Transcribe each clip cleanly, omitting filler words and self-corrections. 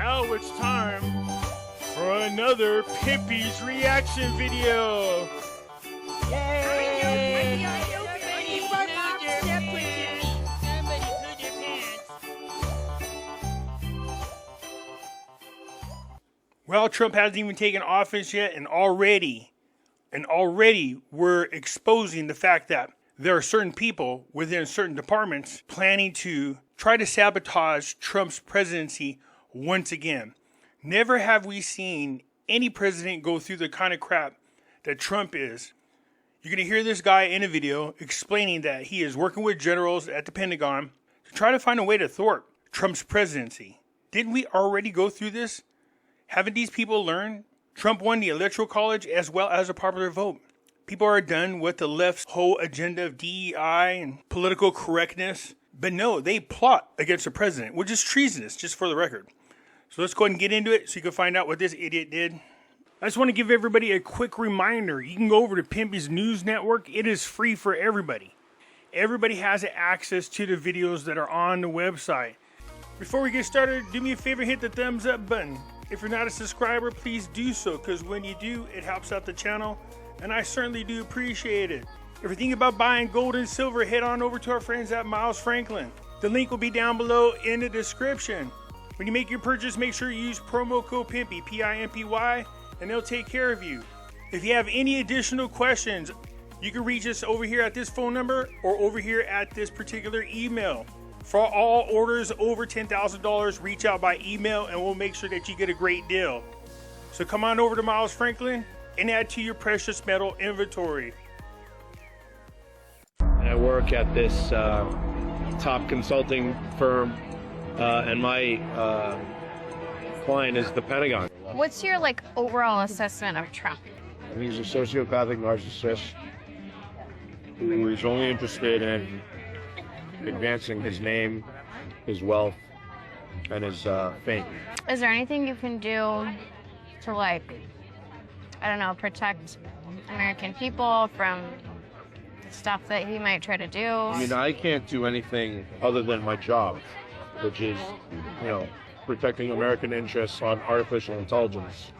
now it's time for another Pimpy's reaction video. Yay! Well, Trump hasn't even taken office yet, and already we're exposing the fact that there are certain people within certain departments planning to try to sabotage Trump's presidency once again. Never have we seen any president go through the kind of crap that Trump is. You're going to hear this guy in a video explaining that he is working with generals at the Pentagon to try to find a way to thwart Trump's presidency. Didn't we already go through this? Haven't these people learned? Trump won the Electoral College as well as a popular vote. People are done with the left's whole agenda of DEI and political correctness. But no, they plot against the president, which is treasonous, just for the record. So let's go ahead and get into it so you can find out what this idiot did. I just want to give everybody a quick reminder. You can go over to Pimpy's News Network. It is free for everybody. Everybody has access to the videos that are on the website. Before we get started, do me a favor, hit the thumbs up button. If you're not a subscriber, please do so, because when you do, it helps out the channel, and I certainly do appreciate it. If you're thinking about buying gold and silver, head on over to our friends at Miles Franklin. The link will be down below in the description. When you make your purchase, make sure you use promo code Pimpy, P-I-M-P-Y, and they'll take care of you. If you have any additional questions, you can reach us over here at this phone number or over here at this particular email. For all orders over $10,000, reach out by email and we'll make sure that you get a great deal. So come on over to Miles Franklin and add to your precious metal inventory. I work at this top consulting firm and my client is the Pentagon. What's your overall assessment of Trump? He's a sociopathic narcissist who is only interested in advancing his name, his wealth, and his fame. Is there anything you can do to protect American people from stuff that he might try to do? I mean, I can't do anything other than my job, which is, protecting American interests on artificial intelligence.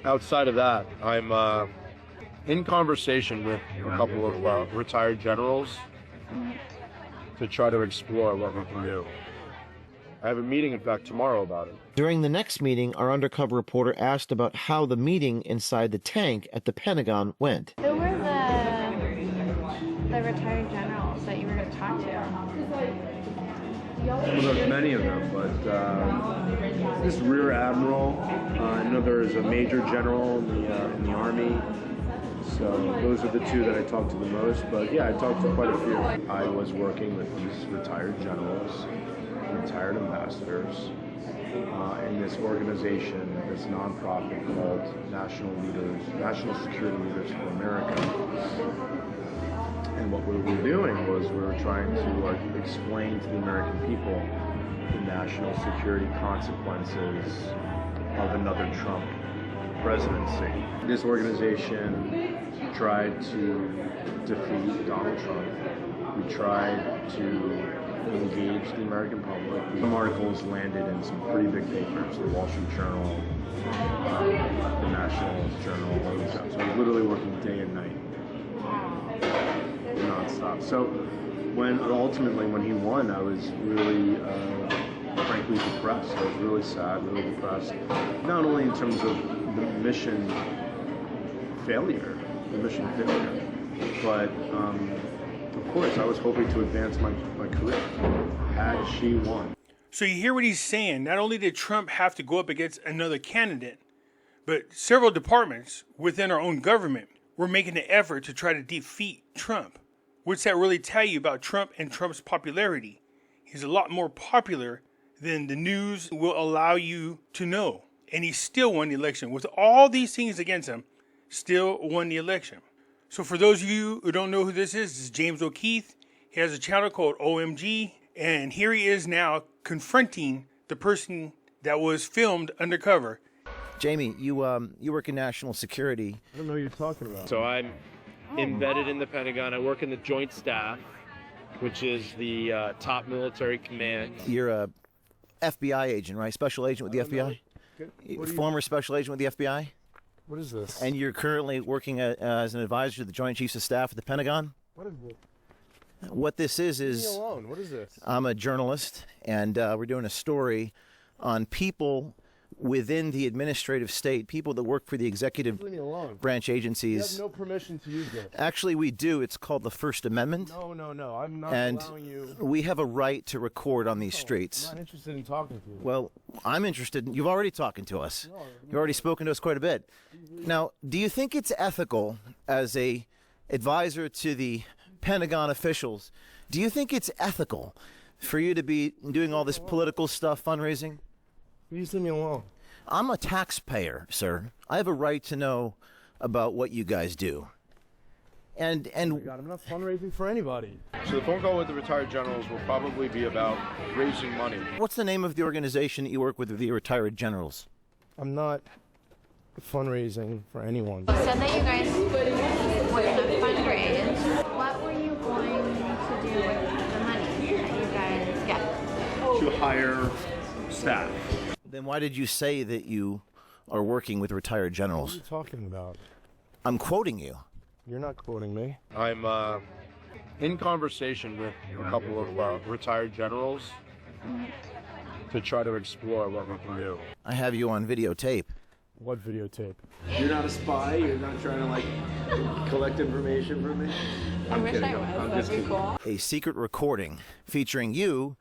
Outside of that, I'm in conversation with a couple of retired generals to try to explore what we can do. I have a meeting, in fact, tomorrow about it. During the next meeting, our undercover reporter asked about how the meeting inside the tank at the Pentagon went. Who were the retired generals that you were going to talk to? Well, there's many of them, but this Rear Admiral, I know there is a Major General in the Army. So those are the two that I talked to the most, but yeah, I talked to quite a few. I was working with these retired generals, retired ambassadors, in this organization, this nonprofit called National Security Leaders for America. And what we were doing was we were trying to explain to the American people the national security consequences of another Trump presidency. This organization tried to defeat Donald Trump. We tried to engage the American public. Some articles landed in some pretty big papers, the Wall Street Journal, the National Journal, all these stuff. So I was literally working day and night, nonstop. So ultimately when he won, I was really frankly depressed. I was really sad, really depressed. Not only in terms of the mission failure, but of course I was hoping to advance my career had she won. So you hear what he's saying. Not only did Trump have to go up against another candidate, but several departments within our own government were making an effort to try to defeat Trump. What's that really tell you about Trump and Trump's popularity? He's a lot more popular than the news will allow you to know. And he still won the election. With all these things against him, still won the election. So for those of you who don't know who this is James OKeefe. He has a channel called OMG. And here he is now confronting the person that was filmed undercover. Jamie, you work in national security. I don't know what you're talking about. So I'm embedded in the Pentagon. I work in the Joint Staff, which is the top military command. You're FBI agent, right? Special agent with the FBI? Former special agent with the FBI? What is this? And you're currently working as an advisor to the Joint Chiefs of Staff at the Pentagon? What is this? What this is Leave me alone. What is this? I'm a journalist, and we're doing a story on people within the administrative state, people that work for the executive Leave me alone. branch You agencies. have no permission to use this. Actually, we do. It's called the First Amendment. No. I'm not And allowing you. we have a right to record on these I'm streets. not interested in talking to you. Well, I'm interested. You've already talking to us. You've already spoken to us quite a bit. Now, do you think it's ethical as a advisor to the Pentagon officials, do you think it's ethical for you to be doing all this political stuff, fundraising? Please leave me alone. I'm a taxpayer, sir. I have a right to know about what you guys do. And God, I'm not fundraising for anybody. So the phone call with the retired generals will probably be about raising money. what's the name of the organization that you work with the retired generals? I'm not fundraising for anyone. You said that you guys were going to fundraise. What were you going to do with the money that you guys get? To hire staff. Then why did you say that you are working with retired What are generals? you talking about? I'm quoting you. You're not quoting me. I'm in conversation with a couple of retired generals to try to explore what we can do. I have you on videotape. What videotape? You're not a spy? You're not trying to, like, collect information from me? I wish I was. That'd be cool. A secret recording featuring you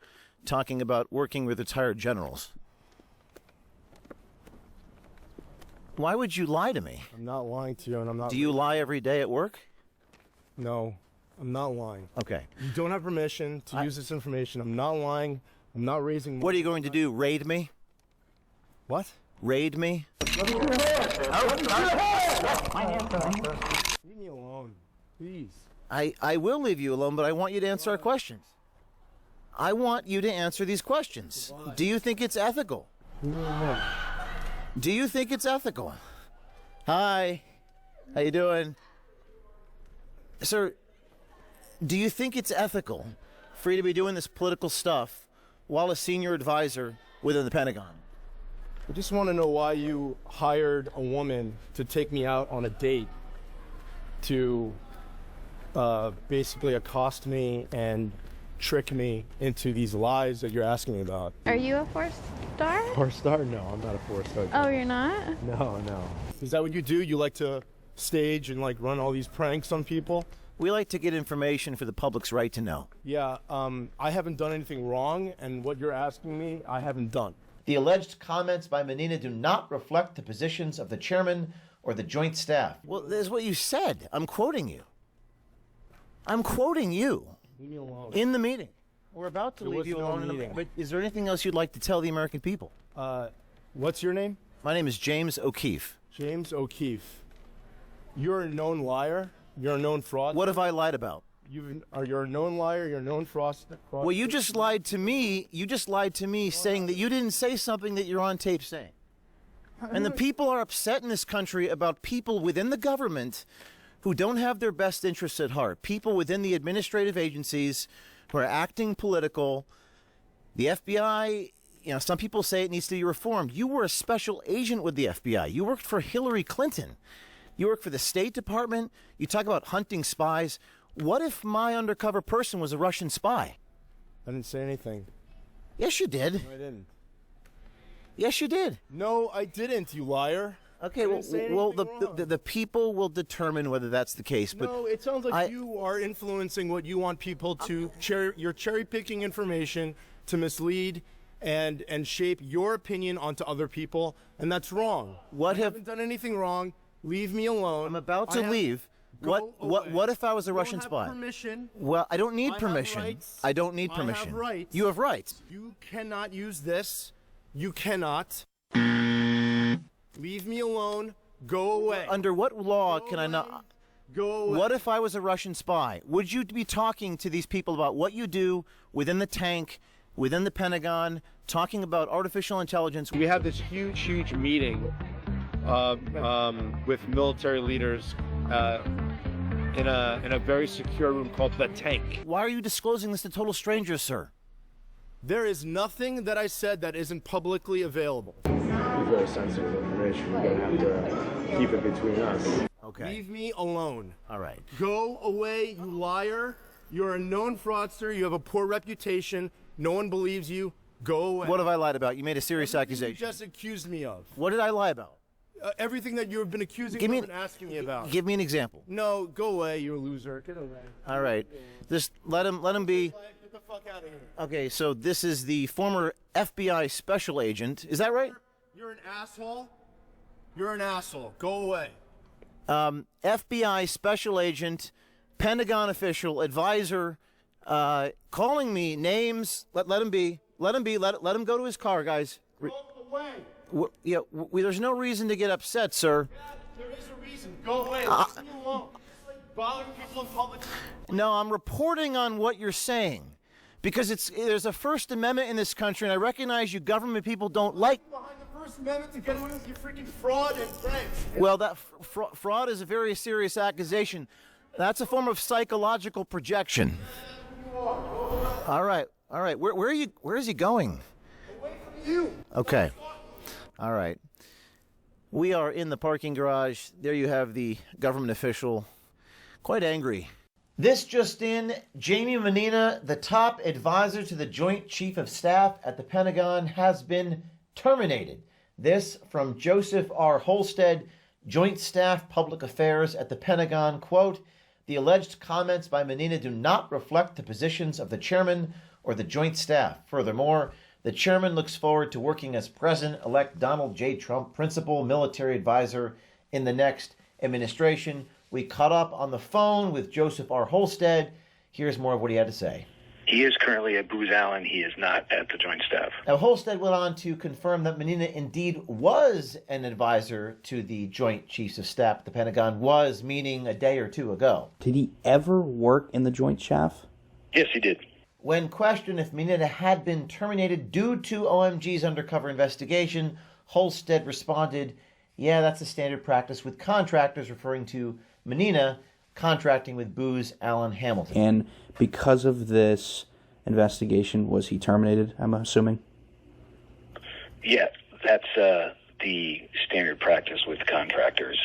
talking about working with retired generals. Why would you lie to me? I'm not lying to you, and I'm not. Do you lie every day at work? No, I'm not lying. Okay. You don't have permission to use this information. I'm not lying. I'm not raising. What are you going to do? Raid me? What? Raid me? Leave me alone, please. I will leave you alone, but I want you to answer our questions. I want you to answer these questions. Do you think it's ethical? Do you think it's ethical? Hi. How you doing? Sir, do you think it's ethical for you to be doing this political stuff while a senior advisor within the Pentagon? I just want to know why you hired a woman to take me out on a date to basically accost me and trick me into these lies that you're asking me about. Are you a 4-star? 4-star? No, I'm not a 4-star. Oh, you're not? No. Is that what you do? You like to stage and like run all these pranks on people? We like to get information for the public's right to know. Yeah, I haven't done anything wrong, and what you're asking me, I haven't done. The alleged comments by Manina do not reflect the positions of the chairman or the joint staff. Well, that's what you said. I'm quoting you. I'm quoting you. Leave me alone. In the meeting. We're about to There leave was you no alone in the meeting. but is there anything else you'd like to tell the American people? What's your name? My name is James OKeefe. James OKeefe. You're a known liar. You're a known fraud. What have I lied about? You're a known liar. You're a known fraud. Well, you just lied to me. You just lied to me saying that you didn't say something that you're on tape saying. And the people are upset in this country about people within the government who don't have their best interests at heart. People within the administrative agencies who are acting political. The FBI, some people say it needs to be reformed. You were a special agent with the FBI. You worked for Hillary Clinton. You worked for the State Department. You talk about hunting spies. What if my undercover person was a Russian spy? I didn't say anything. Yes, you did. No, I didn't. Yes, you did. No, I didn't, you liar. Okay, I didn't say anything wrong. the people will determine whether that's the case. But No, it sounds like you are influencing what you want people to you're cherry picking information to mislead and shape your opinion onto other people, and that's wrong. I haven't done anything wrong. Leave me alone. I'm about to leave. What if I was a Russian spy? Permission. Well, I don't need I have permission. rights. I don't need I permission. have rights. You have rights. You cannot use this. You cannot. Leave me alone. Go away. Under what law can I not? Go away. What if I was a Russian spy? Would you be talking to these people about what you do within the tank, within the Pentagon, talking about artificial intelligence? We had this huge meeting with military leaders in a very secure room called the Tank. Why are you disclosing this to total strangers, sir? There is nothing that I said that isn't publicly available. It's very sensitive information. We're gonna have to keep it between us. Okay. Leave me alone. All right. Go away, you liar. You're a known fraudster. You have a poor reputation. No one believes you. Go away. What have I lied about? You made a serious accusation. You just accused me of. What did I lie about? Everything that you have been accusing me of and asking me about. Give me an example. No, go away, you loser. Get away. All right. Just let him be. Get the fuck out of here. Okay, so this is the former FBI special agent. Is that right? You're an asshole. You're an asshole. Go away. FBI special agent, Pentagon official, advisor, calling me names. Let him be. Let him be. Let him go to his car, guys. Go away. There's no reason to get upset, sir. Yeah, there is a reason. Go away. Leave me alone. Bothering people in public. No, I'm reporting on what you're saying. Because there's a First Amendment in this country, and I recognize you government people don't like. Behind the First Amendment to get away with your freaking fraud and pranks. Well, that fraud is a very serious accusation. That's a form of psychological projection. All right. Where is he going? Away from you. Okay. All right. We are in the parking garage. There you have the government official, quite angry. This just in, Jamie Manina, the top advisor to the Joint Chief of Staff at the Pentagon, has been terminated. This from Joseph R. Holstead, Joint Staff Public Affairs at the Pentagon. Quote, the alleged comments by Manina do not reflect the positions of the chairman or the Joint Staff. Furthermore, the chairman looks forward to working as President-elect Donald J. Trump, principal military advisor in the next administration. We caught up on the phone with Joseph R. Holstead. Here's more of what he had to say. He is currently at Booz Allen. He is not at the Joint Staff. Now, Holstead went on to confirm that Manina indeed was an advisor to the Joint Chiefs of Staff. The Pentagon was, meaning a day or two ago. Did he ever work in the Joint Staff? Yes, he did. When questioned if Manina had been terminated due to OMG's undercover investigation, Holstead responded, yeah, that's a standard practice with contractors, referring to Manina contracting with Booz Allen Hamilton. And because of this investigation, was he terminated, I'm assuming? Yeah, that's the standard practice with contractors.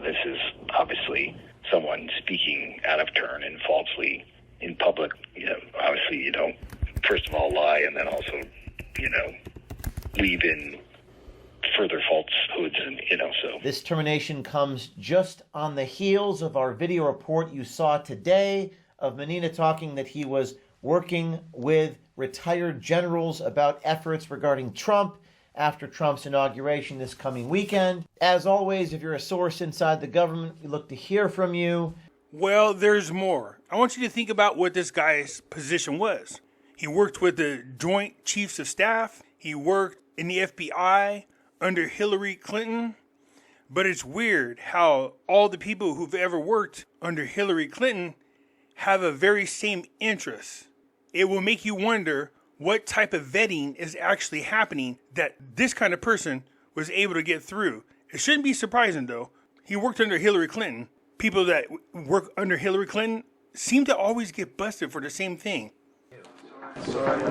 This is obviously someone speaking out of turn and falsely in public. Obviously you don't, first of all, lie, and then also, leave in further falsehoods, and so. This termination comes just on the heels of our video report you saw today of Manina talking that he was working with retired generals about efforts regarding Trump after Trump's inauguration this coming weekend. As always, if you're a source inside the government, we look to hear from you. Well, there's more. I want you to think about what this guy's position was. He worked with the Joint Chiefs of Staff. He worked in the FBI under Hillary Clinton. But it's weird how all the people who've ever worked under Hillary Clinton have a very same interest. It will make you wonder what type of vetting is actually happening that this kind of person was able to get through. It shouldn't be surprising, though. He worked under Hillary Clinton. People that work under Hillary Clinton seem to always get busted for the same thing.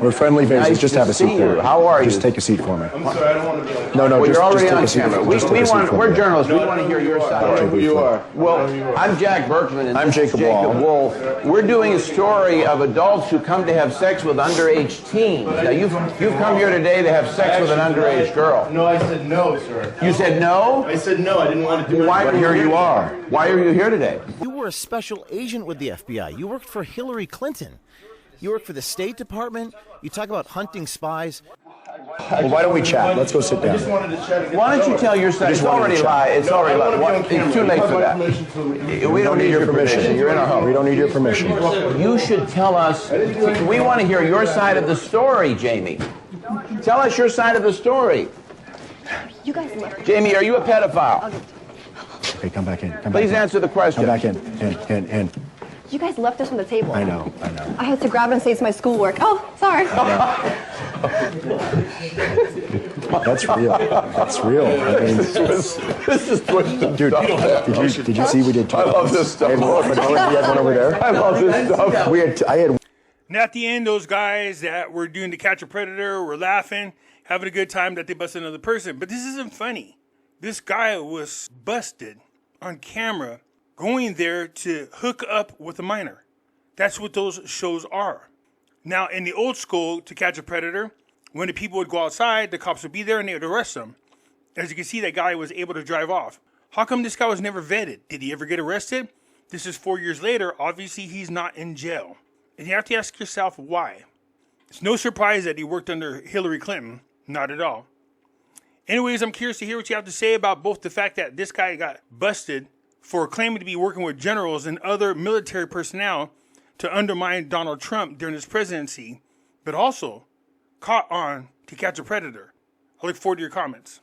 We're friendly faces. Nice just to have a seat see here. you. How are you? Just take a seat for me. I'm sorry, I don't want to be like. No, Well, just you're already take on a seat. camera. Just take a seat for We're me. journalists. We No, want to hear your I side. don't know who you are. Well, I'm Jack Berkman, and I'm this is Jacob Wall. We're doing a story of adults who come to have sex with underage teens. Now, you've come here today to have sex with an underage girl. No, I said no, sir. You said no? I said no. I didn't want to do it. Why? But here you are. Why are you here today? You were a special agent with the FBI. You worked for Hillary Clinton. You worked for the State Department. You talk about hunting spies. Well, why don't we chat? Let's go sit I down. just wanted to chat. Why don't you tell your side? It's already live. It's already live. It's too late for that. We don't need your permission. You're in our home. We don't need your permission. You should tell us. We want to hear your side of the story, Jamie. Tell us your side of the story. You guys left. Jamie, are you a pedophile? Okay, come back in. Please answer the question. Come back in. In. You guys left this on the table. I know. I had to grab it and say it's my schoolwork. Oh, sorry. That's real. That's real. I mean, This is twisted dude, stuff. did you see we did two? I love this stuff. You had one over there. I love this stuff. I had And at the end, those guys that were doing To Catch a Predator were laughing, having a good time that they busted another person. But this isn't funny. This guy was busted on camera going there to hook up with a minor. That's what those shows are. Now, in the old school To Catch a Predator, when the people would go outside, the cops would be there and they would arrest them. As you can see, that guy was able to drive off. How come this guy was never vetted? Did he ever get arrested? This is 4 years later. Obviously, he's not in jail. And you have to ask yourself why. It's no surprise that he worked under Hillary Clinton. Not at all. Anyways, I'm curious to hear what you have to say about both the fact that this guy got busted for claiming to be working with generals and other military personnel to undermine Donald Trump during his presidency, but also caught on To Catch a Predator. I look forward to your comments.